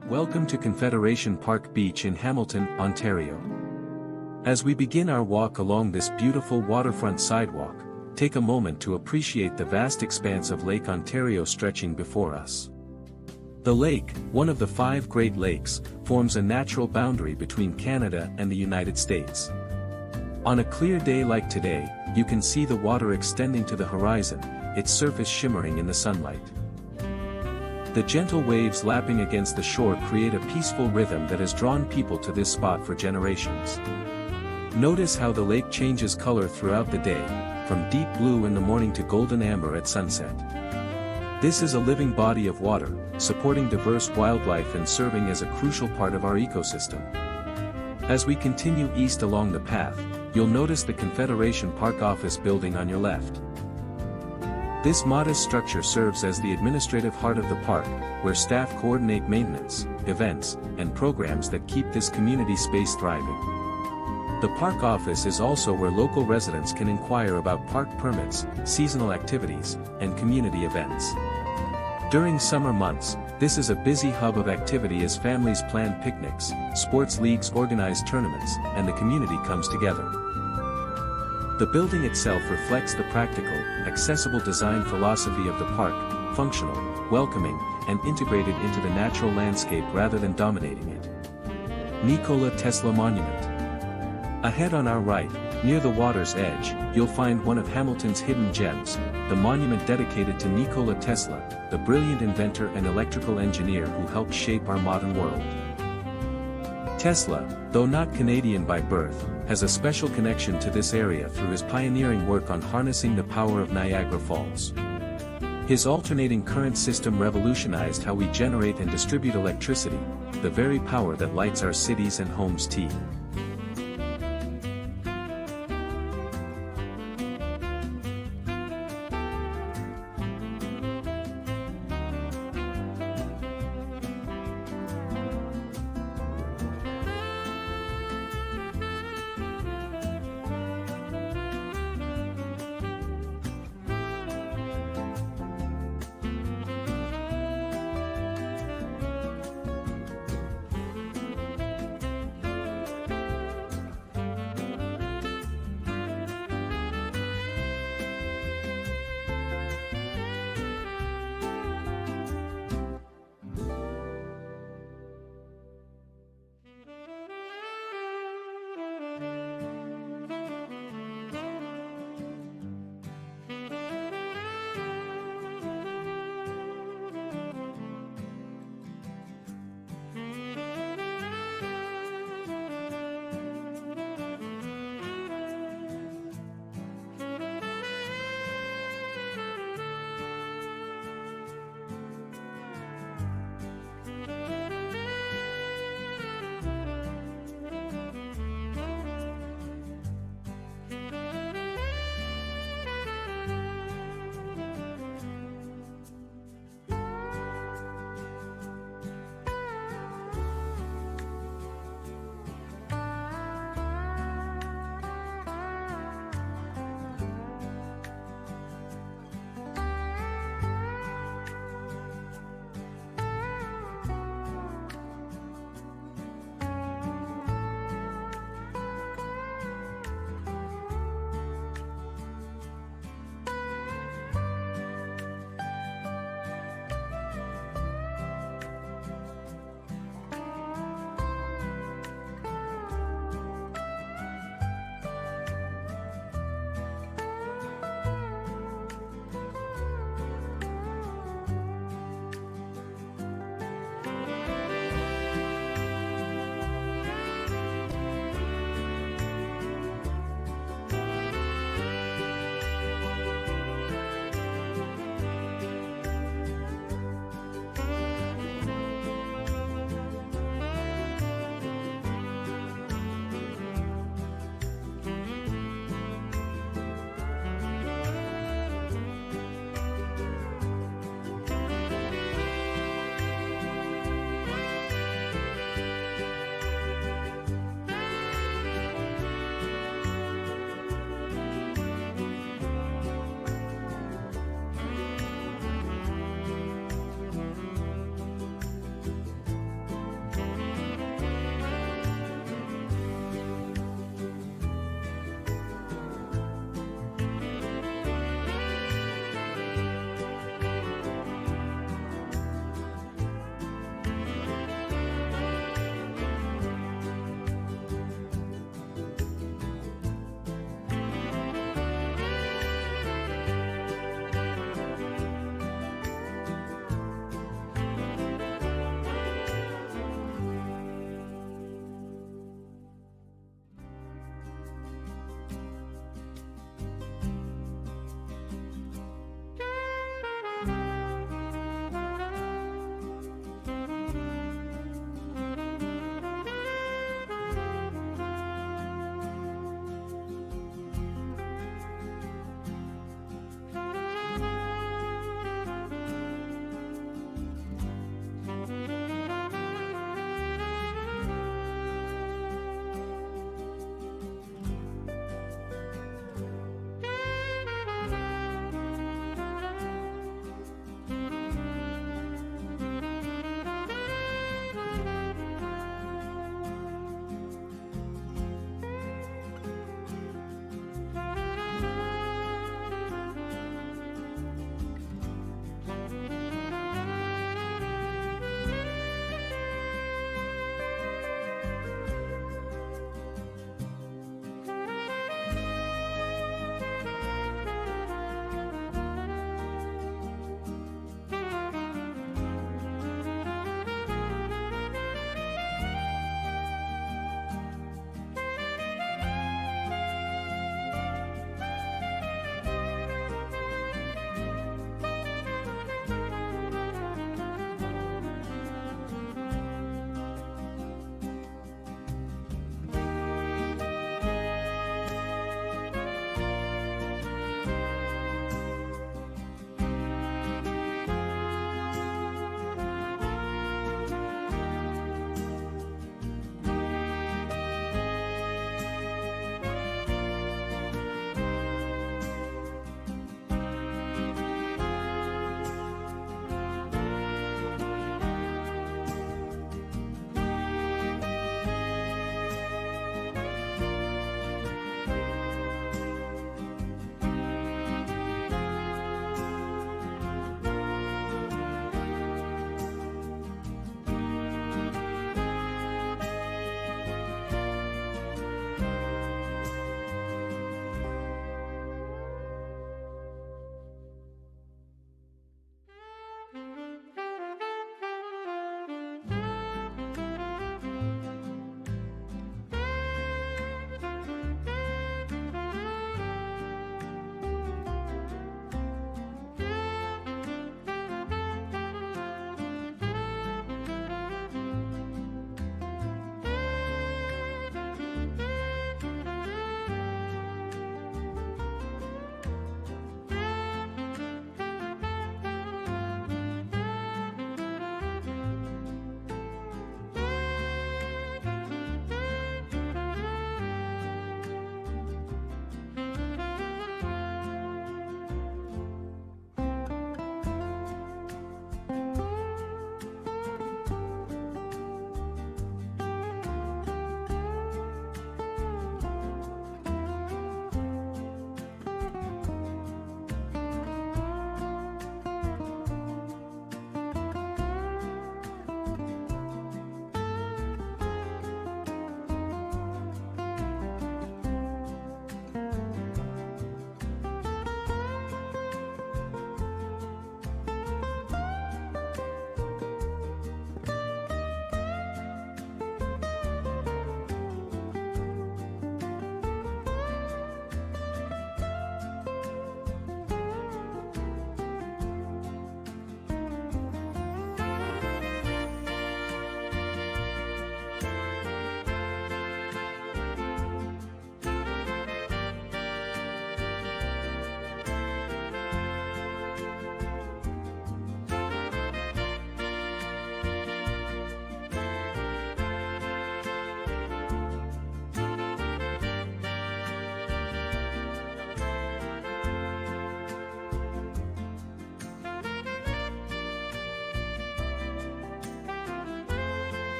Welcome to Confederation Park Beach in Hamilton, Ontario. As we begin our walk along this beautiful waterfront sidewalk, take a moment to appreciate the vast expanse of Lake Ontario stretching before us. The lake, one of the 5 Great Lakes, forms a natural boundary between Canada and the United States. On a clear day like today, you can see the water extending to the horizon, its surface shimmering in the sunlight. The gentle waves lapping against the shore create a peaceful rhythm that has drawn people to this spot for generations. Notice how the lake changes color throughout the day, from deep blue in the morning to golden amber at sunset. This is a living body of water, supporting diverse wildlife and serving as a crucial part of our ecosystem. As we continue east along the path, you'll notice the Confederation Park office building on your left. This modest structure serves as the administrative heart of the park, where staff coordinate maintenance, events, and programs that keep this community space thriving. The park office is also where local residents can inquire about park permits, seasonal activities, and community events. During summer months, this is a busy hub of activity as families plan picnics, sports leagues organize tournaments, and the community comes together. The building itself reflects the practical, accessible design philosophy of the park, functional, welcoming, and integrated into the natural landscape rather than dominating it. Nikola Tesla Monument. Ahead on our right, near the water's edge, you'll find one of Hamilton's hidden gems, the monument dedicated to Nikola Tesla, the brilliant inventor and electrical engineer who helped shape our modern world. Tesla, though not Canadian by birth, has a special connection to this area through his pioneering work on harnessing the power of Niagara Falls. His alternating current system revolutionized how we generate and distribute electricity, the very power that lights our cities and homes too.